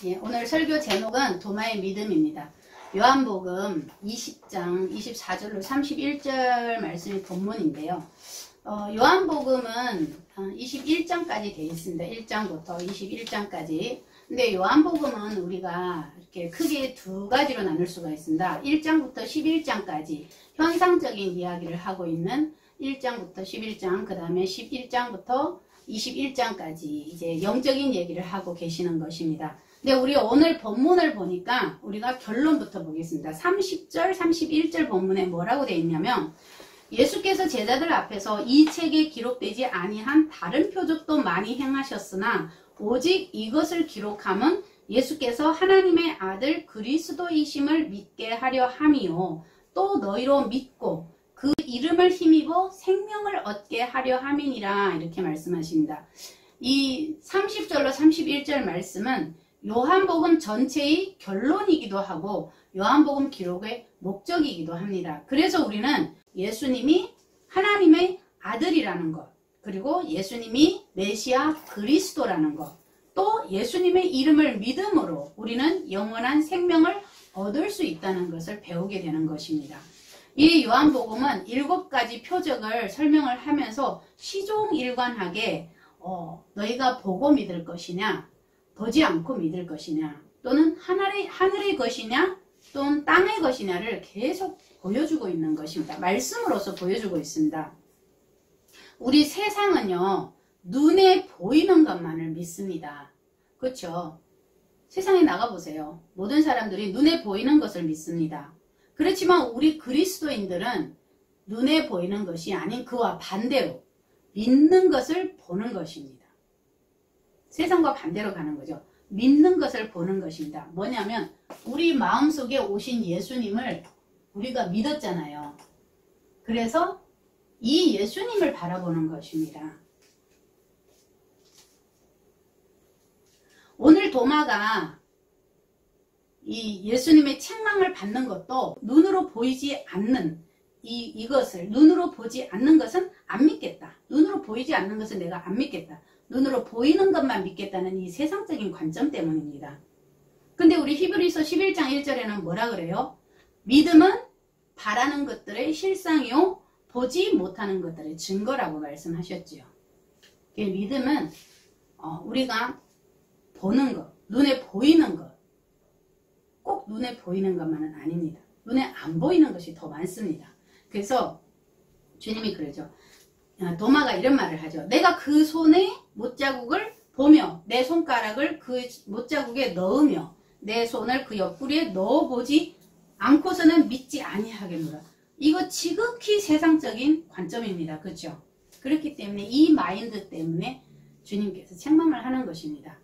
예, 오늘 설교 제목은 도마의 믿음입니다. 요한복음 20장 24절로 31절 말씀이 본문인데요. 요한복음은 21장까지 되어 있습니다. 1장부터 21장까지. 근데 요한복음은 우리가 이렇게 크게 두 가지로 나눌 수가 있습니다. 1장부터 11장까지 현상적인 이야기를 하고 있는 1장부터 11장, 그 다음에 11장부터 21장까지 이제 영적인 얘기를 하고 계시는 것입니다. 근데 우리 오늘 본문을 보니까 우리가 결론부터 보겠습니다. 30절, 31절 본문에 뭐라고 되어 있냐면, 예수께서 제자들 앞에서 이 책에 기록되지 아니한 다른 표적도 많이 행하셨으나 오직 이것을 기록함은 예수께서 하나님의 아들 그리스도이심을 믿게 하려 함이요, 또 너희로 믿고 그 이름을 힘입어 생명을 얻게 하려 함이니라, 이렇게 말씀하십니다. 이 30절로 31절 말씀은 요한복음 전체의 결론이기도 하고 요한복음 기록의 목적이기도 합니다. 그래서 우리는 예수님이 하나님의 아들이라는 것, 그리고 예수님이 메시아 그리스도라는 것, 또 예수님의 이름을 믿음으로 우리는 영원한 생명을 얻을 수 있다는 것을 배우게 되는 것입니다. 이 요한복음은 7가지 표적을 설명을 하면서 시종일관하게 너희가 보고 믿을 것이냐, 보지 않고 믿을 것이냐, 또는 하늘의 것이냐, 또는 땅의 것이냐를 계속 보여주고 있는 것입니다. 말씀으로서 보여주고 있습니다. 우리 세상은요, 눈에 보이는 것만을 믿습니다. 그렇죠? 세상에 나가보세요. 모든 사람들이 눈에 보이는 것을 믿습니다. 그렇지만 우리 그리스도인들은 눈에 보이는 것이 아닌 그와 반대로 믿는 것을 보는 것입니다. 세상과 반대로 가는 거죠. 믿는 것을 보는 것입니다. 뭐냐면 우리 마음속에 오신 예수님을 우리가 믿었잖아요. 그래서 이 예수님을 바라보는 것입니다. 오늘 도마가 이 예수님의 책망을 받는 것도 눈으로 보이지 않는 이것을, 눈으로 보지 않는 것은 안 믿겠다. 눈으로 보이지 않는 것은 내가 안 믿겠다. 눈으로 보이는 것만 믿겠다는 이 세상적인 관점 때문입니다. 근데 우리 히브리서 11장 1절에는 뭐라 그래요? 믿음은 바라는 것들의 실상이요, 보지 못하는 것들의 증거라고 말씀하셨지요. 믿음은 우리가 보는 것, 눈에 보이는 것, 꼭 눈에 보이는 것만은 아닙니다. 눈에 안 보이는 것이 더 많습니다. 그래서 주님이 그러죠. 도마가 이런 말을 하죠. 내가 그 손에 못자국을 보며 내 손가락을 그 못자국에 넣으며 내 손을 그 옆구리에 넣어보지 않고서는 믿지 아니하겠노라. 이거 지극히 세상적인 관점입니다. 그렇죠? 그렇기 때문에 이 마인드 때문에 주님께서 책망을 하는 것입니다.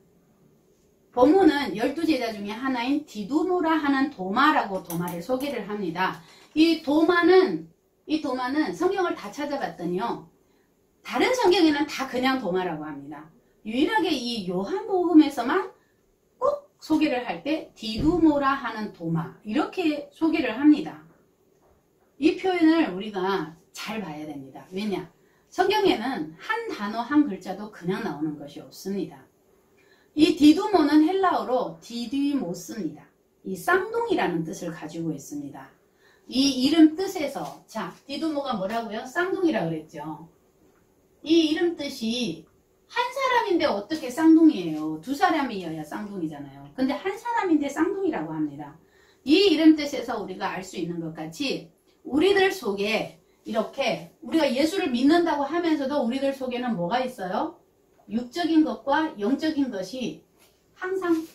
본문은 12제자 중에 하나인 디두모라 하는 도마라고 도마를 소개를 합니다. 이 도마는 성경을 다 찾아봤더니요, 다른 성경에는 다 그냥 도마라고 합니다. 유일하게 이 요한복음에서만 꼭 소개를 할 때 디두모라 하는 도마, 이렇게 소개를 합니다. 이 표현을 우리가 잘 봐야 됩니다. 왜냐? 성경에는 한 단어 한 글자도 그냥 나오는 것이 없습니다. 이 디두모는 헬라어로 디디모스입니다. 이 쌍둥이라는 뜻을 가지고 있습니다. 이 이름 뜻에서, 자, 디두모가 뭐라고요? 쌍둥이라고 그랬죠. 이 이름 뜻이 한 사람인데 어떻게 쌍둥이에요? 두 사람이어야 쌍둥이잖아요. 근데 한 사람인데 쌍둥이라고 합니다. 이 이름 뜻에서 우리가 알 수 있는 것 같이 우리들 속에 이렇게 우리가 예수를 믿는다고 하면서도 우리들 속에는 뭐가 있어요? 육적인 것과 영적인 것이 항상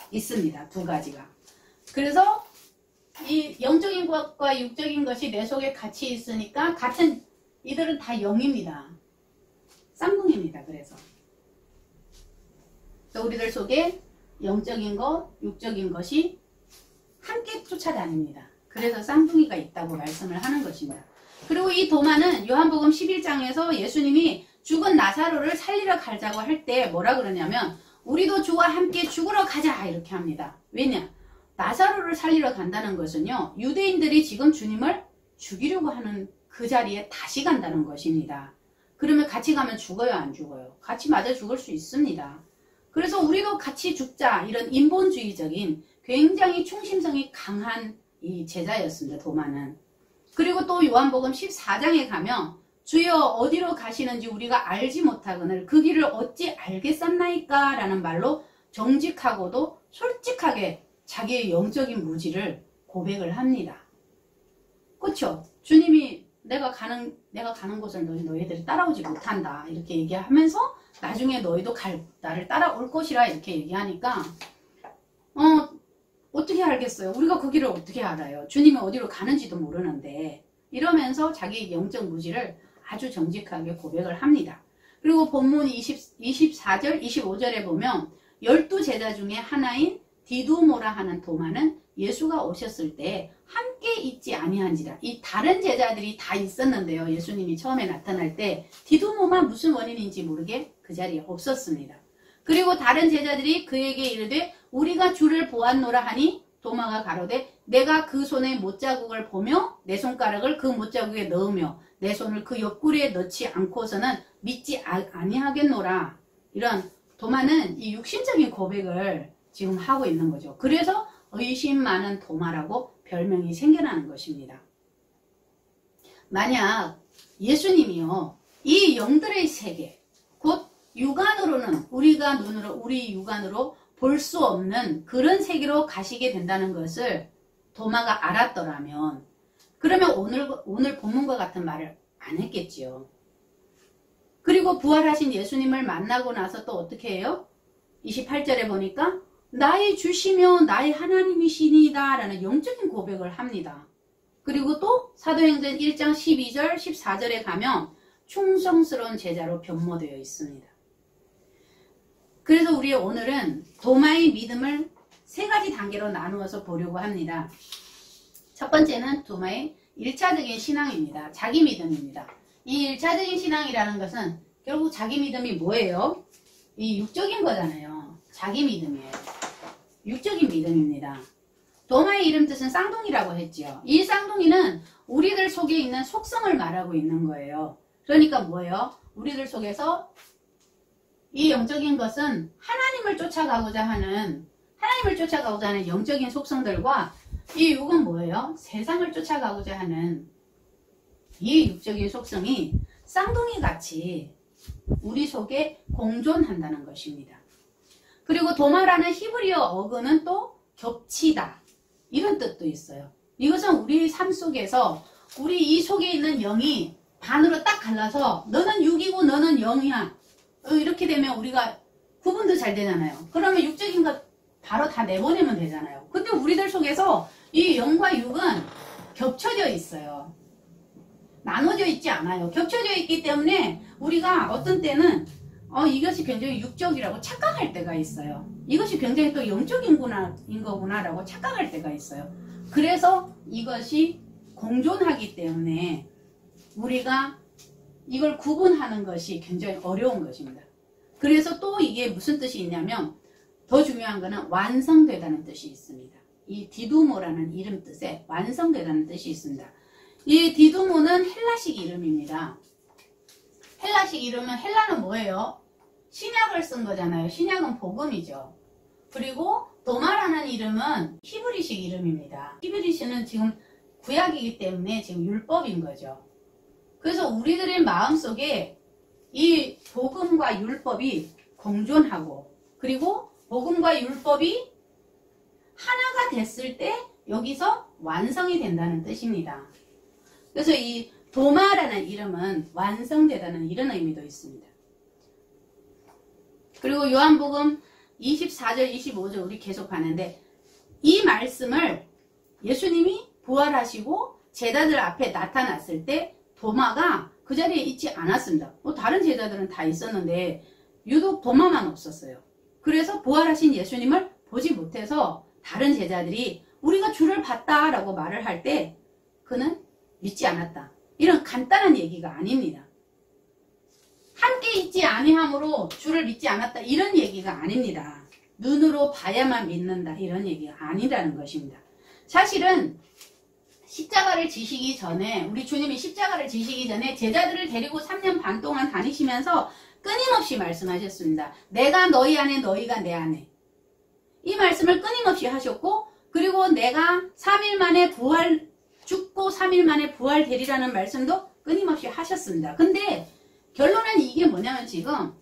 있습니다. 두 가지가. 그래서 이 영적인 것과 육적인 것이 내 속에 같이 있으니까 이들은 다 영입니다. 쌍둥이입니다. 그래서 우리들 속에 영적인 것, 육적인 것이 함께 쫓아다닙니다. 그래서 쌍둥이가 있다고 말씀을 하는 것입니다. 그리고 이 도마는 요한복음 11장에서 예수님이 죽은 나사로를 살리러 가자고 할 때 뭐라 그러냐면 우리도 주와 함께 죽으러 가자, 이렇게 합니다. 왜냐? 나사로를 살리러 간다는 것은요, 유대인들이 지금 주님을 죽이려고 하는 그 자리에 다시 간다는 것입니다. 그러면 같이 가면 죽어요, 안 죽어요? 같이 맞아 죽을 수 있습니다. 그래서 우리도 같이 죽자 이런 인본주의적인 굉장히 충심성이 강한 이 제자였습니다. 도마는. 그리고 또 요한복음 14장에 가면 주여 어디로 가시는지 우리가 알지 못하거늘 그 길을 어찌 알겠었나이까 라는 말로 정직하고도 솔직하게 자기의 영적인 무지를 고백을 합니다. 그렇죠? 주님이 내가 가는 곳을 너희들이 따라오지 못한다 이렇게 얘기하면서 나중에 너희도 나를 따라올 것이라 이렇게 얘기하니까 어떻게 알겠어요? 우리가 그 길을 어떻게 알아요? 주님이 어디로 가는지도 모르는데 이러면서 자기 영적 무지를 아주 정직하게 고백을 합니다. 그리고 본문 24절 25절에 보면 12제자 중에 하나인 디두모라 하는 도마는 예수가 오셨을 때 함께 있지 아니한지라. 이 다른 제자들이 다 있었는데요. 예수님이 처음에 나타날 때 디두모만 무슨 원인인지 모르게 그 자리에 없었습니다. 그리고 다른 제자들이 그에게 이르되 우리가 주를 보았노라 하니 도마가 가로되 내가 그 손의 못자국을 보며 내 손가락을 그 못자국에 넣으며 내 손을 그 옆구리에 넣지 않고서는 믿지 아니하겠노라. 이런 도마는 이 육신적인 고백을 지금 하고 있는 거죠. 그래서 의심 많은 도마라고 별명이 생겨나는 것입니다. 만약 예수님이요 이 영들의 세계 곧 육안으로는 우리 육안으로 볼 수 없는 그런 세계로 가시게 된다는 것을 도마가 알았더라면 그러면 오늘 본문과 같은 말을 안 했겠지요. 그리고 부활하신 예수님을 만나고 나서 또 어떻게 해요? 28절에 보니까 나의 주시며 나의 하나님이시니다 라는 영적인 고백을 합니다. 그리고 또 사도행전 1장 12절 14절에 가면 충성스러운 제자로 변모되어 있습니다. 그래서 우리 오늘은 도마의 믿음을 세 가지 단계로 나누어서 보려고 합니다. 첫 번째는 도마의 1차적인 신앙입니다. 자기 믿음입니다. 이 1차적인 신앙이라는 것은 결국 자기 믿음이 뭐예요? 이 육적인 거잖아요. 자기 믿음이에요. 육적인 믿음입니다. 도마의 이름 뜻은 쌍둥이라고 했지요. 이 쌍둥이는 우리들 속에 있는 속성을 말하고 있는 거예요. 그러니까 뭐예요? 우리들 속에서 이 영적인 것은 하나님을 쫓아가고자 하는 영적인 속성들과 이 육은 뭐예요? 세상을 쫓아가고자 하는 이 육적인 속성이 쌍둥이 같이 우리 속에 공존한다는 것입니다. 그리고 도마라는 히브리어 어근은 또 겹치다 이런 뜻도 있어요. 이것은 우리 삶 속에서 우리 이 속에 있는 영이 반으로 딱 갈라서 너는 육이고 너는 영이야 이렇게 되면 우리가 구분도 잘 되잖아요. 그러면 육적인 것 바로 다 내보내면 되잖아요. 근데 우리들 속에서 이 영과 육은 겹쳐져 있어요. 나눠져 있지 않아요. 겹쳐져 있기 때문에 우리가 어떤 때는 이것이 굉장히 육적이라고 착각할 때가 있어요. 이것이 굉장히 또 영적인 거구나라고 착각할 때가 있어요. 그래서 이것이 공존하기 때문에 우리가 이걸 구분하는 것이 굉장히 어려운 것입니다. 그래서 또 이게 무슨 뜻이 있냐면 더 중요한 거는 완성되다는 뜻이 있습니다. 이 디두모라는 이름 뜻에 완성되다는 뜻이 있습니다. 이 디두모는 헬라식 이름입니다. 헬라식 이름은 헬라는 뭐예요? 신약을 쓴 거잖아요. 신약은 복음이죠. 그리고 도마라는 이름은 히브리식 이름입니다. 히브리식은 지금 구약이기 때문에 지금 율법인 거죠. 그래서 우리들의 마음속에 이 복음과 율법이 공존하고 그리고 복음과 율법이 하나가 됐을 때 여기서 완성이 된다는 뜻입니다. 그래서 이 도마라는 이름은 완성되다는 이런 의미도 있습니다. 그리고 요한복음 24절 25절 우리 계속 가는데 이 말씀을 예수님이 부활하시고 제자들 앞에 나타났을 때 도마가 그 자리에 있지 않았습니다. 다른 제자들은 다 있었는데 유독 도마만 없었어요. 그래서 부활하신 예수님을 보지 못해서 다른 제자들이 우리가 주를 봤다라고 말을 할 때 그는 믿지 않았다. 이런 간단한 얘기가 아닙니다. 함께 있지 아니함으로 주를 믿지 않았다. 이런 얘기가 아닙니다. 눈으로 봐야만 믿는다. 이런 얘기가 아니라는 것입니다. 사실은 십자가를 지시기 전에 우리 주님이 십자가를 지시기 전에 제자들을 데리고 3년 반 동안 다니시면서 끊임없이 말씀하셨습니다. 내가 너희 안에 너희가 내 안에. 이 말씀을 끊임없이 하셨고 그리고 내가 3일 만에 죽고 3일 만에 부활되리라는 말씀도 끊임없이 하셨습니다. 근데 결론은 이게 뭐냐면 지금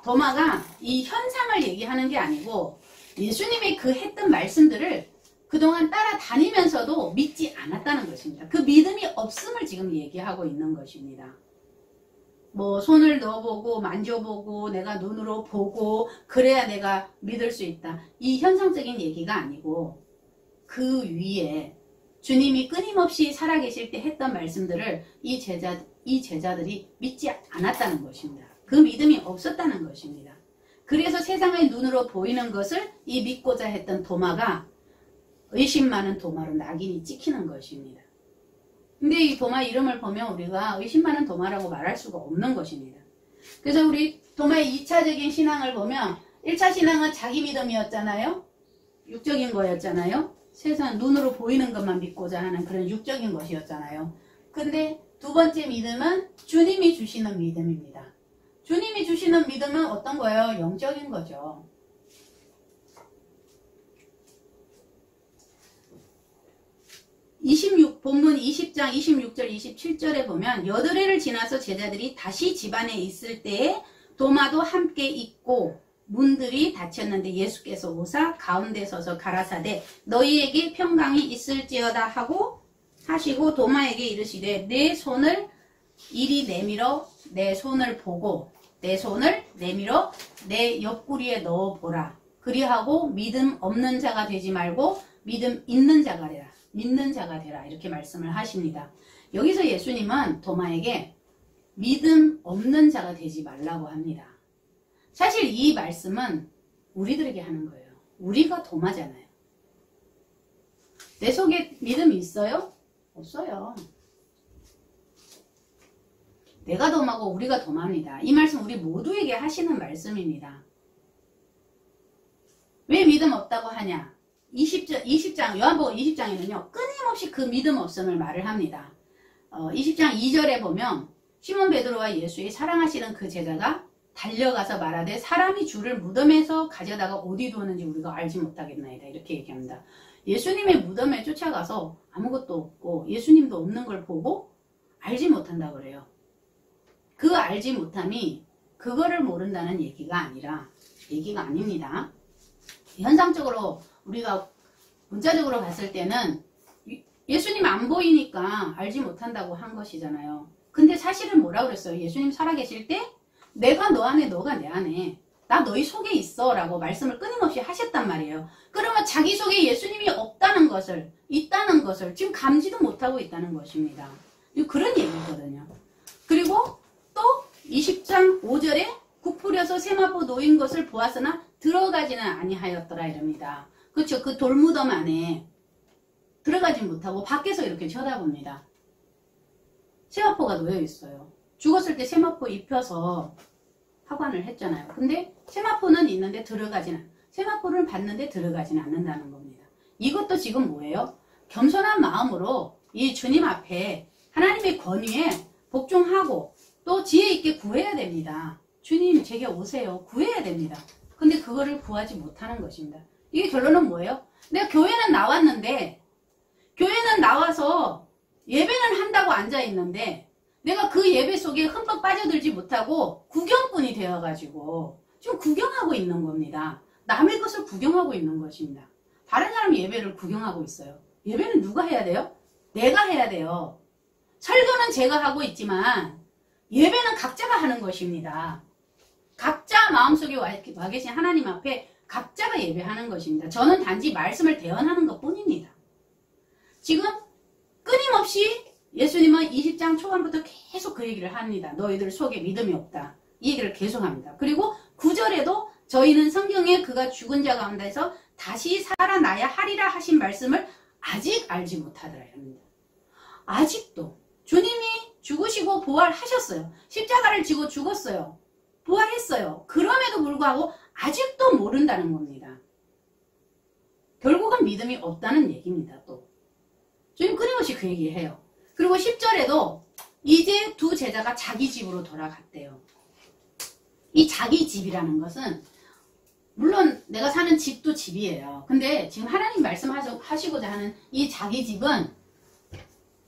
도마가 이 현상을 얘기하는 게 아니고 예수님이 그 했던 말씀들을 그동안 따라다니면서도 믿지 않았다는 것입니다. 그 믿음이 없음을 지금 얘기하고 있는 것입니다. 뭐 손을 넣어보고 만져보고 내가 눈으로 보고 그래야 내가 믿을 수 있다. 이 현상적인 얘기가 아니고 그 위에 주님이 끊임없이 살아계실 때 했던 말씀들을 이 제자들이 믿지 않았다는 것입니다. 그 믿음이 없었다는 것입니다. 그래서 세상의 눈으로 보이는 것을 이 믿고자 했던 도마가 의심 많은 도마로 낙인이 찍히는 것입니다. 근데 이 도마 이름을 보면 우리가 의심 많은 도마라고 말할 수가 없는 것입니다. 그래서 우리 도마의 2차적인 신앙을 보면 1차 신앙은 자기 믿음이었잖아요. 육적인 거였잖아요. 세상 눈으로 보이는 것만 믿고자 하는 그런 육적인 것이었잖아요. 근데 두 번째 믿음은 주님이 주시는 믿음입니다. 주님이 주시는 믿음은 어떤 거예요? 영적인 거죠. 본문 20장 26절 27절에 보면 여드레를 지나서 제자들이 다시 집안에 있을 때에 도마도 함께 있고 문들이 닫혔는데 예수께서 오사 가운데 서서 가라사대 너희에게 평강이 있을지어다 하시고 도마에게 이르시되 내 손을 이리 내밀어 내 손을 보고 내 손을 내밀어 내 옆구리에 넣어보라. 그리하고 믿음 없는 자가 되지 말고 믿음 있는 자가 되라. 믿는 자가 되라. 이렇게 말씀을 하십니다. 여기서 예수님은 도마에게 믿음 없는 자가 되지 말라고 합니다. 사실 이 말씀은 우리들에게 하는 거예요. 우리가 도마잖아요. 내 속에 믿음이 있어요? 없어요. 내가 도마고 우리가 도마입니다. 이 말씀 우리 모두에게 하시는 말씀입니다. 왜 믿음 없다고 하냐? 20장 요한복음 20장에는요. 끊임없이 그 믿음 없음을 말을 합니다. 20장 2절에 보면 시몬 베드로와 예수의 사랑하시는 그 제자가 달려가서 말하되 사람이 주를 무덤에서 가져다가 어디 두었는지 우리가 알지 못하겠나이다. 이렇게 얘기합니다. 예수님의 무덤에 쫓아가서 아무것도 없고 예수님도 없는 걸 보고 알지 못한다 그래요. 그 알지 못함이 그거를 모른다는 얘기가 아닙니다. 현상적으로 우리가 문자적으로 봤을 때는 예수님 안 보이니까 알지 못한다고 한 것이잖아요. 근데 사실은 뭐라 그랬어요? 예수님 살아계실 때 내가 너 안에 너가 내 안에 나 너희 속에 있어 라고 말씀을 끊임없이 하셨단 말이에요. 그러면 자기 속에 예수님이 없다는 것을 있다는 것을 지금 감지도 못하고 있다는 것입니다. 그런 얘기거든요. 그리고 또 20장 5절에 굽으려서 세마포 놓인 것을 보았으나 들어가지는 아니하였더라 이럽니다. 그렇죠. 그 돌무덤 안에 들어가지 못하고 밖에서 이렇게 쳐다봅니다. 세마포가 놓여 있어요. 죽었을 때 세마포 입혀서 하관을 했잖아요. 근데 세마포는 있는데 세마포를 봤는데 들어가지는 않는다는 겁니다. 이것도 지금 뭐예요? 겸손한 마음으로 이 주님 앞에 하나님의 권위에 복종하고 또 지혜 있게 구해야 됩니다. 주님 제게 오세요. 구해야 됩니다. 근데 그거를 구하지 못하는 것입니다. 이게 결론은 뭐예요? 내가 교회는 나와서 예배는 한다고 앉아있는데 내가 그 예배 속에 흠뻑 빠져들지 못하고 구경꾼이 되어가지고 지금 구경하고 있는 겁니다. 남의 것을 구경하고 있는 것입니다. 다른 사람이 예배를 구경하고 있어요. 예배는 누가 해야 돼요? 내가 해야 돼요. 설교는 제가 하고 있지만 예배는 각자가 하는 것입니다. 각자 마음속에 와 계신 하나님 앞에 각자가 예배하는 것입니다. 저는 단지 말씀을 대언하는 것 뿐입니다. 지금 끊임없이 예수님은 20장 초반부터 계속 그 얘기를 합니다. 너희들 속에 믿음이 없다. 이 얘기를 계속합니다. 그리고 9절에도 저희는 성경에 그가 죽은 자 가운데서 다시 살아나야 하리라 하신 말씀을 아직 알지 못하더라 합니다. 아직도 주님이 죽으시고 부활하셨어요. 십자가를 지고 죽었어요. 부활했어요. 그럼에도 불구하고 아직도 모른다는 겁니다. 결국은 믿음이 없다는 얘기입니다. 또 주님 끊임없이 그 얘기해요. 그리고 10절에도 이제 두 제자가 자기 집으로 돌아갔대요. 이 자기 집이라는 것은 물론 내가 사는 집도 집이에요. 근데 지금 하나님 말씀하시고자 하는 이 자기 집은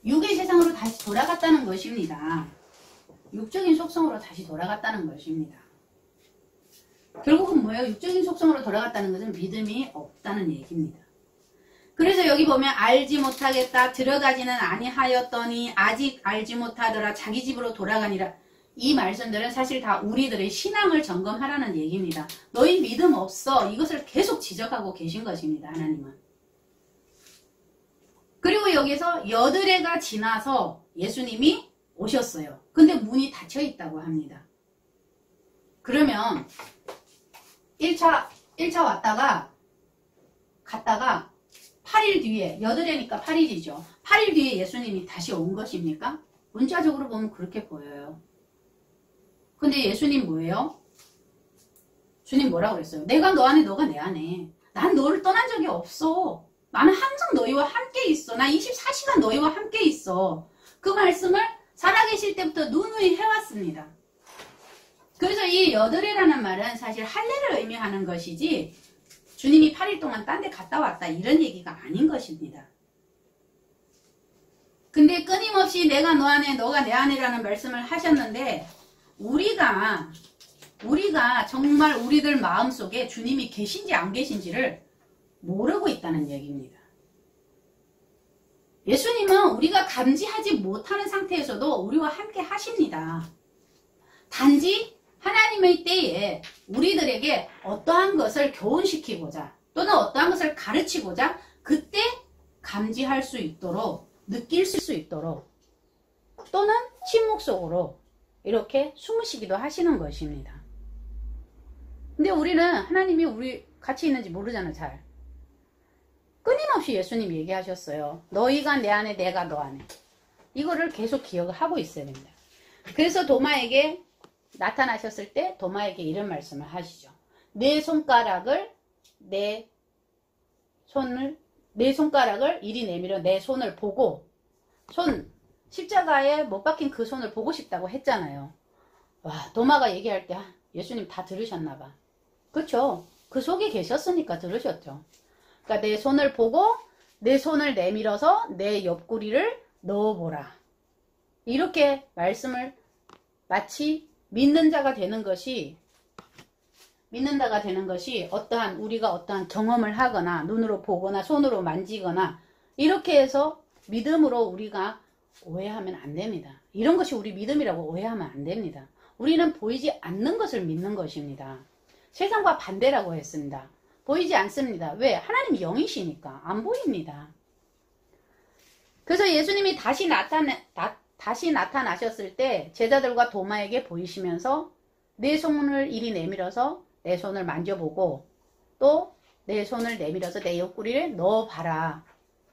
육의 세상으로 다시 돌아갔다는 것입니다. 육적인 속성으로 다시 돌아갔다는 것입니다. 결국은 뭐예요? 육적인 속성으로 돌아갔다는 것은 믿음이 없다는 얘기입니다. 그래서 여기 보면 알지 못하겠다, 들어가지는 아니하였더니 아직 알지 못하더라, 자기 집으로 돌아가니라. 이 말씀들은 사실 다 우리들의 신앙을 점검하라는 얘기입니다. 너희 믿음 없어. 이것을 계속 지적하고 계신 것입니다. 하나님은. 그리고 여기서 여드레가 지나서 예수님이 오셨어요. 근데 문이 닫혀 있다고 합니다. 그러면 1차 왔다가 갔다가 8일 뒤에, 여드레니까 8일이죠. 8일 뒤에 예수님이 다시 온 것입니까? 문자적으로 보면 그렇게 보여요. 근데 예수님 뭐예요? 주님 뭐라고 그랬어요? 내가 너 안에, 너가 내 안에. 난 너를 떠난 적이 없어. 나는 항상 너희와 함께 있어. 난 24시간 너희와 함께 있어. 그 말씀을 살아계실 때부터 누누이 해왔습니다. 그래서 이 여드레라는 말은 사실 할례를 의미하는 것이지 주님이 8일 동안 딴 데 갔다 왔다 이런 얘기가 아닌 것입니다. 근데 끊임없이 내가 너 안에, 너가 내 안에라는 말씀을 하셨는데 우리가 정말 우리들 마음속에 주님이 계신지 안 계신지를 모르고 있다는 얘기입니다. 예수님은 우리가 감지하지 못하는 상태에서도 우리와 함께 하십니다. 단지 하나님의 때에 우리들에게 어떠한 것을 교훈시키고자 또는 어떠한 것을 가르치고자 그때 감지할 수 있도록, 느낄 수 있도록 또는 침묵 속으로 이렇게 숨으시기도 하시는 것입니다. 근데 우리는 하나님이 우리 같이 있는지 모르잖아요. 잘. 끊임없이 예수님 얘기하셨어요. 너희가 내 안에, 내가 너 안에. 이거를 계속 기억을 하고 있어야 됩니다. 그래서 도마에게 나타나셨을 때 도마에게 이런 말씀을 하시죠. 내 손가락을 이리 내밀어 내 손을 보고, 십자가에 못 박힌 그 손을 보고 싶다고 했잖아요. 와, 도마가 얘기할 때 예수님 다 들으셨나봐. 그쵸? 그 속에 계셨으니까 들으셨죠. 그러니까 내 손을 보고 내 손을 내밀어서 내 옆구리를 넣어보라. 이렇게 말씀을 마치 믿는 자가 되는 것이 우리가 어떠한 경험을 하거나 눈으로 보거나 손으로 만지거나 이렇게 해서 믿음으로 우리가 오해하면 안 됩니다. 이런 것이 우리 믿음이라고 오해하면 안 됩니다. 우리는 보이지 않는 것을 믿는 것입니다. 세상과 반대라고 했습니다. 보이지 않습니다. 왜? 하나님 영이시니까 안 보입니다. 그래서 예수님이 다시 나타나셨을 때 제자들과 도마에게 보이시면서 내 손을 이리 내밀어서 내 손을 만져보고 또 내 손을 내밀어서 내 옆구리를 넣어봐라.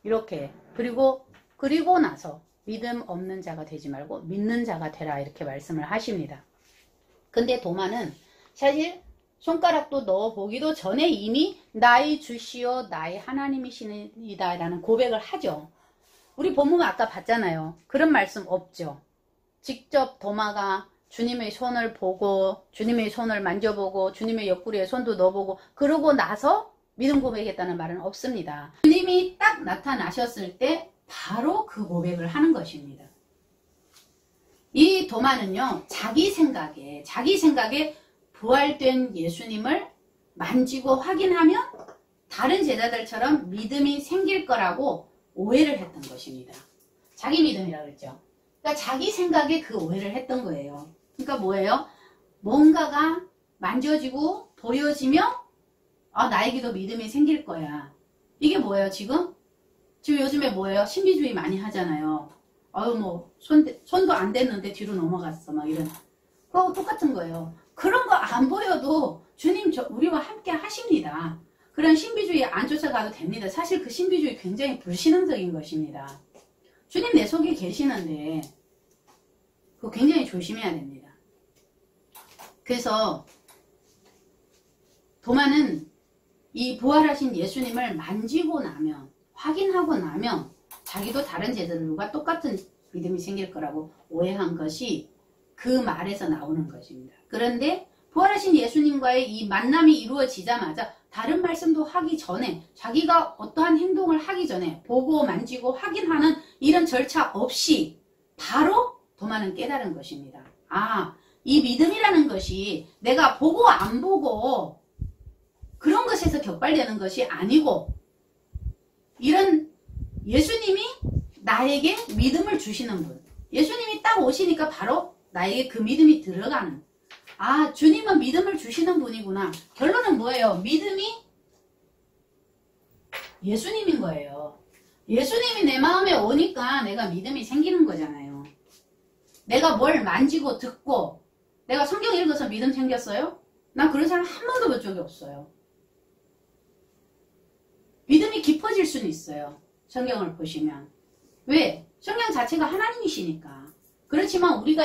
이렇게. 그리고 나서 믿음 없는 자가 되지 말고 믿는 자가 되라. 이렇게 말씀을 하십니다. 근데 도마는 사실 손가락도 넣어보기도 전에 이미 나의 주시오 나의 하나님이시니이다 라는 고백을 하죠. 우리 본문 아까 봤잖아요. 그런 말씀 없죠. 직접 도마가 주님의 손을 보고 주님의 손을 만져보고 주님의 옆구리에 손도 넣어보고 그러고 나서 믿음 고백했다는 말은 없습니다. 주님이 딱 나타나셨을 때 바로 그 고백을 하는 것입니다. 이 도마는요, 자기 생각에 부활된 예수님을 만지고 확인하면 다른 제자들처럼 믿음이 생길 거라고 오해를 했던 것입니다. 자기 믿음이라고 그랬죠. 그러니까 자기 생각에 그 오해를 했던 거예요. 그러니까 뭐예요? 뭔가가 만져지고 보여지며 나에게도 믿음이 생길 거야. 이게 뭐예요 지금? 지금 요즘에 뭐예요? 신비주의 많이 하잖아요. 손도 안 댔는데 뒤로 넘어갔어. 막 이런. 그거 똑같은 거예요. 그런 거 안 보여도 주님 우리와 함께 하십니다. 그런 신비주의 안 쫓아가도 됩니다. 사실 그 신비주의 굉장히 불신앙적인 것입니다. 주님 내 속에 계시는데 그거 굉장히 조심해야 됩니다. 그래서 도마는 이 부활하신 예수님을 만지고 나면 확인하고 나면 자기도 다른 제자들과 똑같은 믿음이 생길 거라고 오해한 것이 그 말에서 나오는 것입니다. 그런데 부활하신 예수님과의 이 만남이 이루어지자마자 다른 말씀도 하기 전에 자기가 어떠한 행동을 하기 전에 보고 만지고 확인하는 이런 절차 없이 바로 도마는 깨달은 것입니다. 아, 이 믿음이라는 것이 내가 보고 안 보고 그런 것에서 격발되는 것이 아니고 이런 예수님이 나에게 믿음을 주시는 분, 예수님이 딱 오시니까 바로 나에게 그 믿음이 들어가는, 아, 주님은 믿음을 주시는 분이구나. 결론은 뭐예요? 믿음이 예수님인 거예요. 예수님이 내 마음에 오니까 내가 믿음이 생기는 거잖아요. 내가 뭘 만지고 듣고 내가 성경 읽어서 믿음 생겼어요? 난 그런 사람 한 번도 본 적이 없어요. 믿음이 깊어질 수는 있어요. 성경을 보시면. 왜? 성경 자체가 하나님이시니까. 그렇지만 우리가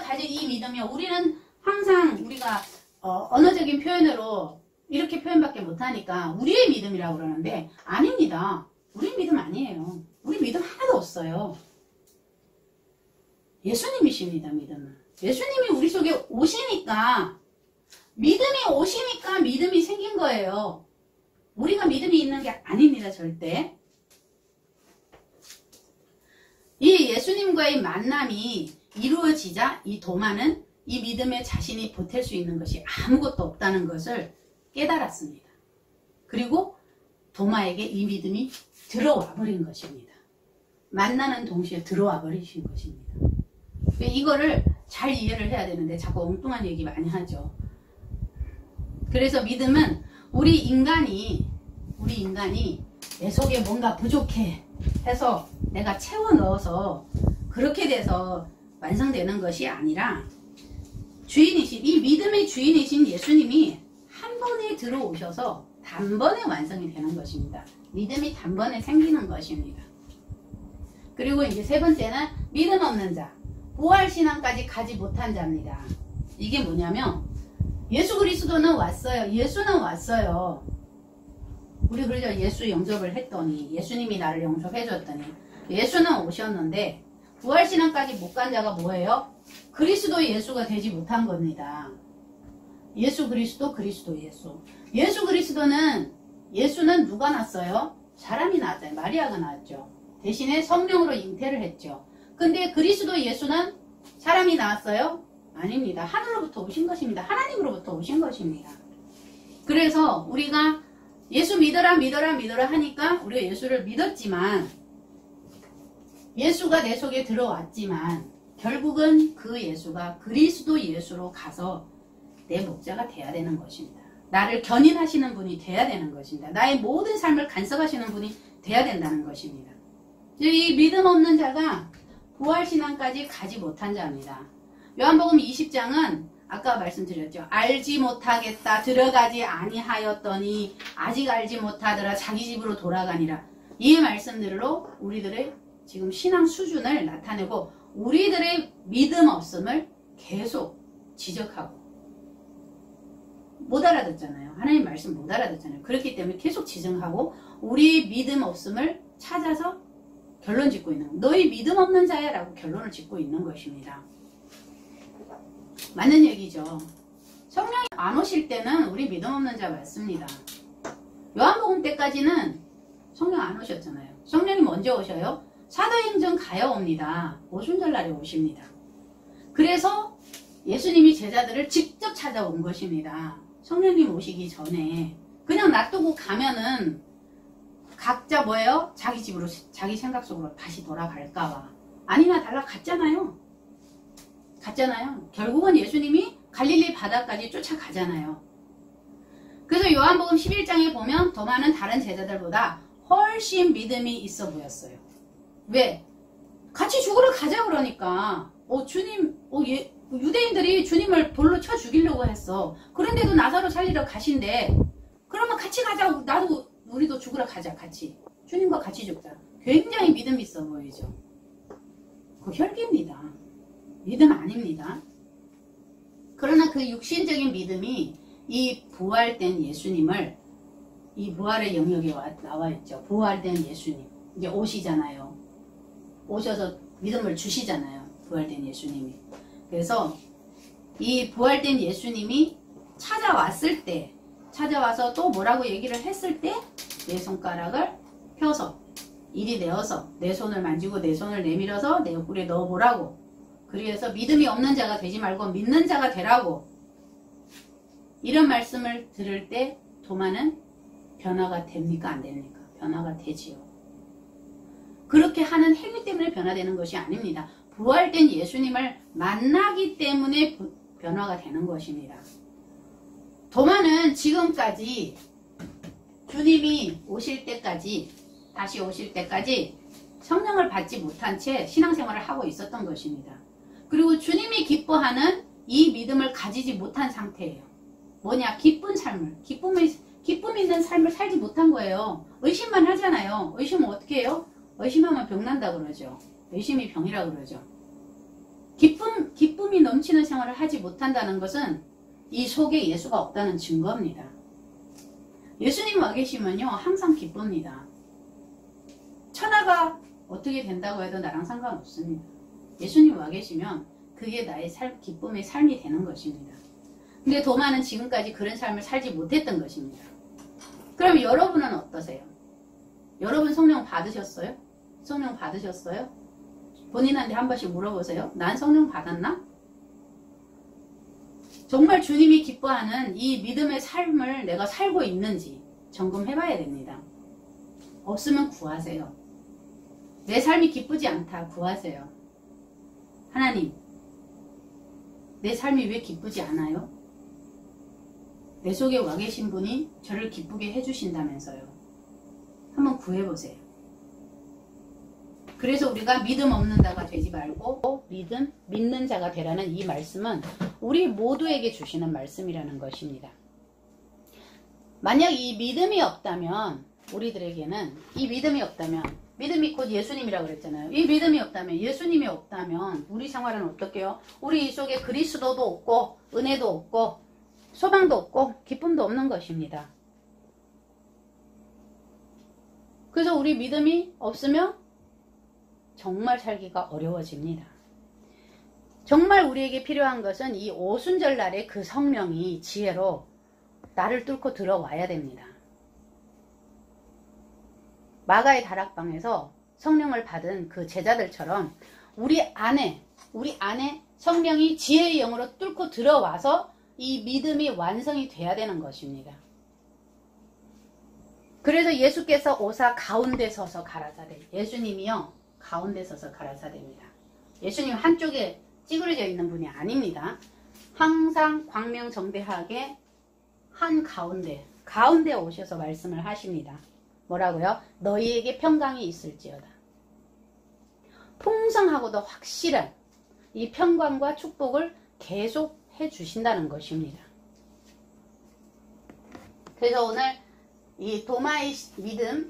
가진 이 믿음이요. 우리는 항상 우리가 언어적인 표현으로 이렇게 표현밖에 못하니까 우리의 믿음이라고 그러는데 아닙니다. 우리 믿음 아니에요. 우리 믿음 하나도 없어요. 예수님이십니다. 믿음은. 예수님이 우리 속에 오시니까 믿음이 오시니까 믿음이 생긴 거예요. 우리가 믿음이 있는 게 아닙니다. 절대. 이 예수님과의 만남이 이루어지자 이 도마는 이 믿음에 자신이 보탤 수 있는 것이 아무것도 없다는 것을 깨달았습니다. 그리고 도마에게 이 믿음이 들어와 버린 것입니다. 만나는 동시에 들어와 버리신 것입니다. 이거를 잘 이해를 해야 되는데 자꾸 엉뚱한 얘기 많이 하죠. 그래서 믿음은 우리 인간이 내 속에 뭔가 부족해 해서 내가 채워 넣어서 그렇게 돼서 완성되는 것이 아니라 이 믿음의 주인이신 예수님이 한 번에 들어오셔서 단번에 완성이 되는 것입니다. 믿음이 단번에 생기는 것입니다. 그리고 이제 세 번째는 믿음 없는 자, 부활신앙까지 가지 못한 자입니다. 이게 뭐냐면 예수 그리스도는 왔어요. 예수는 왔어요. 우리 그러죠. 예수 영접을 했더니 예수님이 나를 영접해 줬더니 예수는 오셨는데 부활신앙까지 못 간 자가 뭐예요? 그리스도 예수가 되지 못한 겁니다. 예수 그리스도 예수. 예수는 누가 낳았어요? 사람이 낳았잖아요. 마리아가 낳았죠. 대신에 성령으로 잉태를 했죠. 근데 그리스도 예수는 사람이 낳았어요? 아닙니다. 하늘로부터 오신 것입니다. 하나님으로부터 오신 것입니다. 그래서 우리가 예수 믿어라 하니까 우리가 예수를 믿었지만 예수가 내 속에 들어왔지만 결국은 그 예수가 그리스도 예수로 가서 내 목자가 돼야 되는 것입니다. 나를 견인하시는 분이 돼야 되는 것입니다. 나의 모든 삶을 간섭하시는 분이 돼야 된다는 것입니다. 이 믿음 없는 자가 부활신앙까지 가지 못한 자입니다. 요한복음 20장은 아까 말씀드렸죠. 알지 못하겠다 들어가지 아니하였더니 아직 알지 못하더라 자기 집으로 돌아가니라. 이 말씀들로 우리들의 지금 신앙 수준을 나타내고 우리들의 믿음 없음을 계속 지적하고 못 알아듣잖아요. 하나님 말씀 못 알아듣잖아요. 그렇기 때문에 계속 지적하고 우리 믿음 없음을 찾아서 결론 짓고 있는 거예요. 너희 믿음 없는 자야 라고 결론을 짓고 있는 것입니다. 맞는 얘기죠. 성령이 안 오실 때는 우리 믿음 없는 자 맞습니다. 요한복음 때까지는 성령 안 오셨잖아요. 성령이 먼저 오셔요. 사도행전 가야옵니다. 오순절날에 오십니다. 그래서 예수님이 제자들을 직접 찾아온 것입니다. 성령님 오시기 전에 그냥 놔두고 가면은 각자 뭐예요? 자기 집으로 자기 생각 속으로 다시 돌아갈까봐 아니나 달라 갔잖아요. 결국은 예수님이 갈릴리 바다까지 쫓아가잖아요. 그래서 요한복음 11장에 보면 도마는 다른 제자들보다 훨씬 믿음이 있어 보였어요. 왜? 같이 죽으러 가자 그러니까 유대인들이 주님을 돌로 쳐 죽이려고 했어. 그런데도 나사로 살리러 가신대. 그러면 같이 가자. 우리도 죽으러 가자. 같이. 주님과 같이 죽자. 굉장히 믿음 있어 보이죠. 그 혈기입니다. 믿음 아닙니다. 그러나 그 육신적인 믿음이 이 부활된 예수님을 이 부활의 영역에 나와 있죠. 부활된 예수님. 이제 오시잖아요. 오셔서 믿음을 주시잖아요. 부활된 예수님이. 그래서 이 부활된 예수님이 찾아와서 또 뭐라고 얘기를 했을 때 내 손가락을 펴서 이리 내어서 내 손을 만지고 내 손을 내밀어서 내 옆구리에 넣어보라고. 그래서 믿음이 없는 자가 되지 말고 믿는 자가 되라고. 이런 말씀을 들을 때 도마는 변화가 됩니까? 안 됩니까? 변화가 되지요. 그렇게 하는 행위 때문에 변화되는 것이 아닙니다. 부활된 예수님을 만나기 때문에 변화가 되는 것입니다. 도마는 지금까지 주님이 다시 오실 때까지 성령을 받지 못한 채 신앙생활을 하고 있었던 것입니다. 그리고 주님이 기뻐하는 이 믿음을 가지지 못한 상태예요. 뭐냐? 기쁜 삶을, 기쁨 있는 삶을 살지 못한 거예요. 의심만 하잖아요. 의심은 어떻게 해요? 의심하면 병난다 그러죠. 의심이 병이라 그러죠. 기쁨이 넘치는 생활을 하지 못한다는 것은 이 속에 예수가 없다는 증거입니다. 예수님 와 계시면요 항상 기쁩니다. 천하가 어떻게 된다고 해도 나랑 상관없습니다. 예수님 와 계시면 그게 나의 기쁨의 삶이 되는 것입니다. 근데 도마는 지금까지 그런 삶을 살지 못했던 것입니다. 그럼 여러분은 어떠세요? 여러분 성령 받으셨어요? 성령 받으셨어요? 본인한테 한 번씩 물어보세요. 난 성령 받았나? 정말 주님이 기뻐하는 이 믿음의 삶을 내가 살고 있는지 점검해봐야 됩니다. 없으면 구하세요. 내 삶이 기쁘지 않다. 구하세요. 하나님, 내 삶이 왜 기쁘지 않아요? 내 속에 와 계신 분이 저를 기쁘게 해주신다면서요. 한번 구해보세요. 그래서 우리가 믿음 없는 자가 되지 말고 믿는 자가 되라는 이 말씀은 우리 모두에게 주시는 말씀이라는 것입니다. 만약 이 믿음이 없다면 우리들에게는 이 믿음이 없다면 믿음이 곧 예수님이라고 그랬잖아요. 이 믿음이 없다면 예수님이 없다면 우리 생활은 어떻게요? 우리 속에 그리스도도 없고 은혜도 없고 소망도 없고 기쁨도 없는 것입니다. 그래서 우리 믿음이 없으면 정말 살기가 어려워집니다. 정말 우리에게 필요한 것은 이 오순절날에 그 성령이 지혜로 나를 뚫고 들어와야 됩니다. 마가의 다락방에서 성령을 받은 그 제자들처럼 우리 안에 성령이 지혜의 영으로 뚫고 들어와서 이 믿음이 완성이 돼야 되는 것입니다. 그래서 예수께서 오사 가운데 서서 가라사대. 예수님이요 가운데 서서 가라사대입니다. 예수님 한쪽에 찌그러져 있는 분이 아닙니다. 항상 광명정대하게 가운데 오셔서 말씀을 하십니다. 뭐라고요? 너희에게 평강이 있을지어다. 풍성하고도 확실한 이 평강과 축복을 계속 해주신다는 것입니다. 그래서 오늘 이 도마의 믿음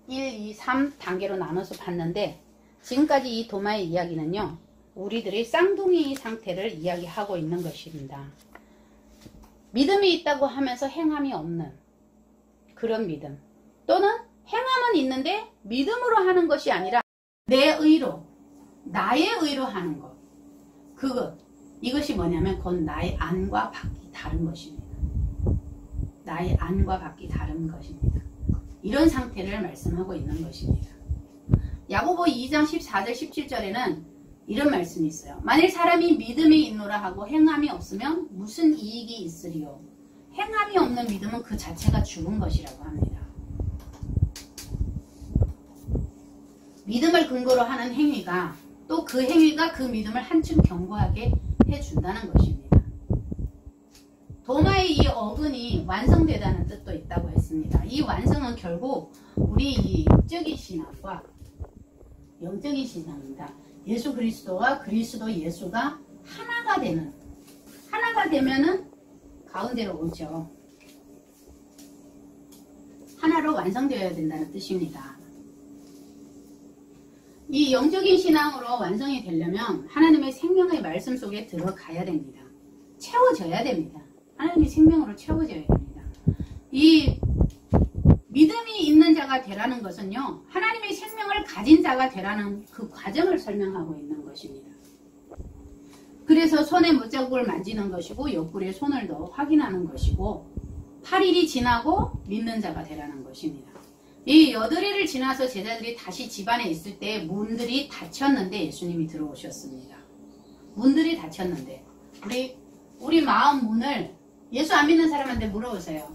1, 2, 3 단계로 나눠서 봤는데 지금까지 이 도마의 이야기는요. 우리들의 쌍둥이 상태를 이야기하고 있는 것입니다. 믿음이 있다고 하면서 행함이 없는 그런 믿음 또는 행함은 있는데 믿음으로 하는 것이 아니라 내 의로 나의 의로 하는 것 이것이 뭐냐면 곧 나의 안과 밖이 다른 것입니다. 나의 안과 밖이 다른 것입니다. 이런 상태를 말씀하고 있는 것입니다. 야고보 2장 14절 17절에는 이런 말씀이 있어요. 만일 사람이 믿음이 있노라 하고 행함이 없으면 무슨 이익이 있으리요. 행함이 없는 믿음은 그 자체가 죽은 것이라고 합니다. 믿음을 근거로 하는 행위가 또 그 행위가 그 믿음을 한층 견고하게 해준다는 것입니다. 도마의 이 어근이 완성되다는 뜻도 있다고 했습니다. 이 완성은 결국 우리 이 영적인 신앙입니다. 예수 그리스도와 그리스도 예수가 하나가 되면은 가운데로 오죠. 하나로 완성되어야 된다는 뜻입니다. 이 영적인 신앙으로 완성이 되려면 하나님의 생명의 말씀 속에 들어가야 됩니다. 채워져야 됩니다. 하나님의 생명으로 채워져야 됩니다. 이 믿음이 있는 자가 되라는 것은요. 하나님의 생명을 가진 자가 되라는 그 과정을 설명하고 있는 것입니다. 그래서 손에 못자국을 만지는 것이고 옆구리에 손을 넣어 확인하는 것이고 8일이 지나고 믿는 자가 되라는 것입니다. 이 8일을 지나서 제자들이 다시 집안에 있을 때 문들이 닫혔는데 예수님이 들어오셨습니다. 문들이 닫혔는데 우리 마음 문을 예수 안 믿는 사람한테 물어보세요.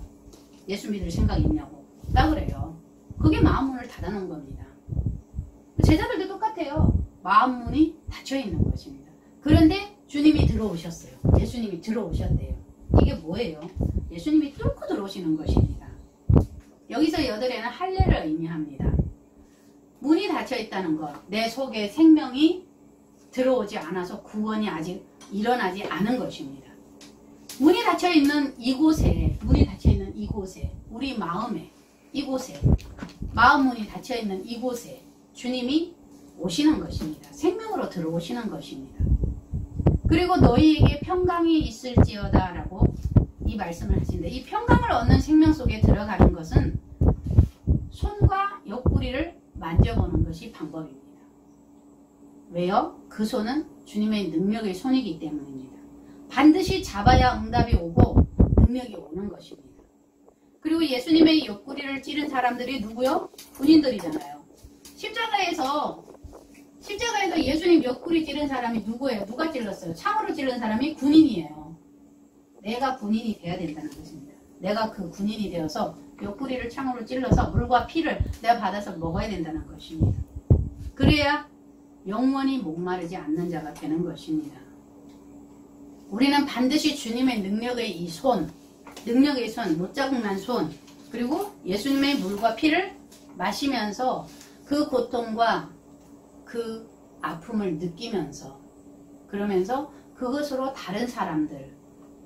예수 믿을 생각 있냐고. 나 그래요. 그게 마음 문을 닫아놓은 겁니다. 제자들도 똑같아요. 마음 문이 닫혀 있는 것입니다. 그런데 주님이 들어오셨어요. 예수님이 들어오셨대요. 이게 뭐예요? 예수님이 뚫고 들어오시는 것입니다. 여기서 8에는 할례를 의미합니다. 문이 닫혀 있다는 것, 내 속에 생명이 들어오지 않아서 구원이 아직 일어나지 않은 것입니다. 문이 닫혀 있는 이곳에, 우리 마음에, 이곳에, 마음 문이 닫혀 있는 이곳에 주님이 오시는 것입니다. 생명으로 들어오시는 것입니다. 그리고 너희에게 평강이 있을지어다 라고 이 말씀을 하시는데, 이 평강을 얻는 생명 속에 들어가는 것은 손과 옆구리를 만져보는 것이 방법입니다. 왜요? 그 손은 주님의 능력의 손이기 때문입니다. 반드시 잡아야 응답이 오고 능력이 오는 것입니다. 그리고 예수님의 옆구리를 찌른 사람들이 누구요? 군인들이잖아요. 십자가에서 예수님 옆구리 찌른 사람이 누구예요? 누가 찔렀어요? 창으로 찔른 사람이 군인이에요. 내가 군인이 돼야 된다는 것입니다. 내가 그 군인이 되어서 옆구리를 창으로 찔러서 물과 피를 내가 받아서 먹어야 된다는 것입니다. 그래야 영원히 목마르지 않는 자가 되는 것입니다. 우리는 반드시 주님의 능력의 이 손, 못자국 난 손, 그리고 예수님의 물과 피를 마시면서 그 고통과 그 아픔을 느끼면서, 그러면서 그것으로 다른 사람들,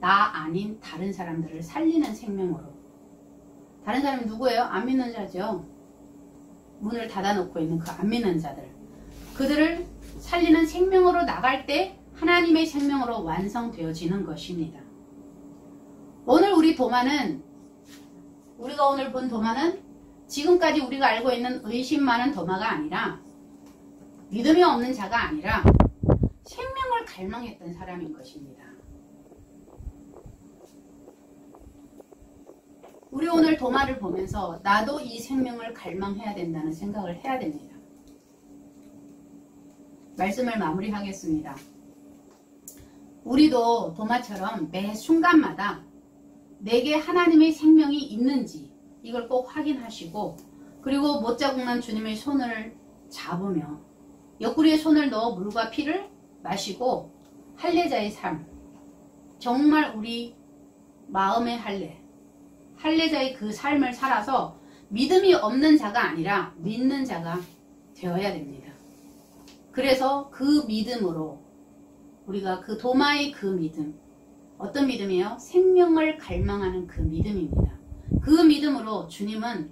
나 아닌 다른 사람들을 살리는 생명으로. 다른 사람이 누구예요? 안 믿는 자죠. 문을 닫아놓고 있는 그 안 믿는 자들. 그들을 살리는 생명으로 나갈 때 하나님의 생명으로 완성되어지는 것입니다. 오늘 우리가 오늘 본 도마는 지금까지 우리가 알고 있는 의심 많은 도마가 아니라, 믿음이 없는 자가 아니라 생명을 갈망했던 사람인 것입니다. 우리 오늘 도마를 보면서 나도 이 생명을 갈망해야 된다는 생각을 해야 됩니다. 말씀을 마무리하겠습니다. 우리도 도마처럼 매 순간마다 내게 하나님의 생명이 있는지 이걸 꼭 확인하시고, 그리고 못자국 난 주님의 손을 잡으며 옆구리에 손을 넣어 물과 피를 마시고 할례자의 삶, 정말 우리 마음의 할례자의 그 삶을 살아서 믿음이 없는 자가 아니라 믿는 자가 되어야 됩니다. 그래서 그 믿음으로 우리가 그 도마의 그 믿음, 어떤 믿음이에요? 생명을 갈망하는 그 믿음입니다. 그 믿음으로 주님은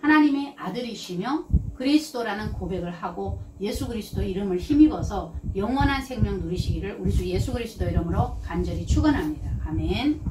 하나님의 아들이시며 그리스도라는 고백을 하고 예수 그리스도 이름을 힘입어서 영원한 생명 누리시기를 우리 주 예수 그리스도 이름으로 간절히 축원합니다. 아멘.